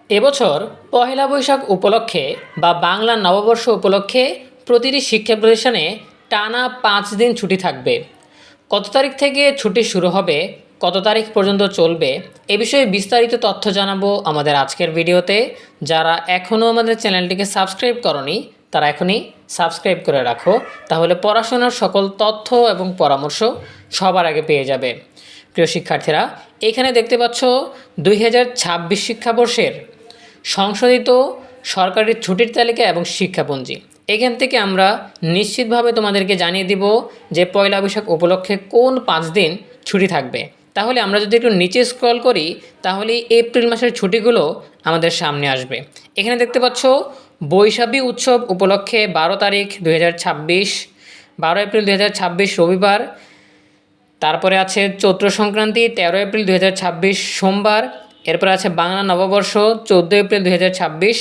এবছর পহেলা বৈশাখ উপলক্ষে বা বাংলা নববর্ষ উপলক্ষে প্রতিটি শিক্ষা প্রতিষ্ঠানে টানা 5 দিন ছুটি থাকবে। কত তারিখ থেকে ছুটি শুরু হবে, কত তারিখ পর্যন্ত চলবে, এ বিষয়ে বিস্তারিত তথ্য জানাবো আমাদের আজকের ভিডিওতে। যারা এখনও আমাদের চ্যানেলটিকে সাবস্ক্রাইব করনি তারা এখনই সাবস্ক্রাইব করে রাখো, তাহলে পড়াশোনার সকল তথ্য এবং পরামর্শ সবার আগে পেয়ে যাবে। প্রিয় শিক্ষার্থীরা, এখানে দেখতে পাচ্ছ 2026 শিক্ষাবর্ষের সংশোধিত সরকারি ছুটির তালিকা এবং শিক্ষাপঞ্জি। এখান থেকে আমরা নিশ্চিতভাবে তোমাদেরকে জানিয়ে দিব যে পয়লা বৈশাখ উপলক্ষে কোন 5 দিন ছুটি থাকবে। তাহলে আমরা যদি একটু নিচে স্ক্রল করি তাহলে এপ্রিল মাসের ছুটিগুলো আমাদের সামনে আসবে। এখানে দেখতে পাচ্ছ বৈশাখী উৎসব উপলক্ষে 12 তারিখ 2026, 12 এপ্রিল 2026 রবিবার। তারপরে আছে চৈত্র সংক্রান্তি 13 এপ্রিল 2026 সোমবার। এরপর আছে বাংলা নববর্ষ 14 এপ্রিল 2026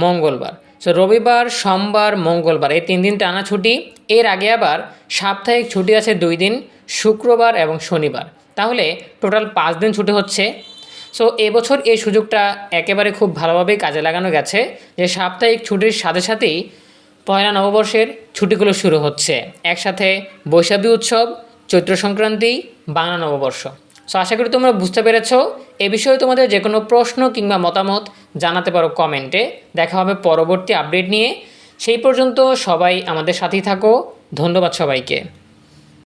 মঙ্গলবার। সো রবিবার, সোমবার, মঙ্গলবার এই 3 দিন টানা ছুটি। এর আগে আবার সাপ্তাহিক ছুটি আছে 2 দিন, শুক্রবার এবং শনিবার। তাহলে টোটাল 5 দিন ছুটি হচ্ছে। সো এবছর এই সুযোগটা একেবারে খুব ভালোভাবেই কাজে লাগানো গেছে যে সাপ্তাহিক ছুটির সাথে সাথেই পয়লা নববর্ষের ছুটিগুলো শুরু হচ্ছে একসাথে। বৈশাখী উৎসব, চৈত্র সংক্রান্তি, বাংলা নববর্ষ। সো আশা করি তোমরা বুঝতে পেরেছো। এ বিষয়ে তোমাদের যে কোনো প্রশ্ন কিংবা মতামত জানাতে পারো কমেন্টে। দেখা হবে পরবর্তী আপডেট নিয়ে। সেই পর্যন্ত সবাই আমাদের সাথেই থাকো। ধন্যবাদ সবাইকে।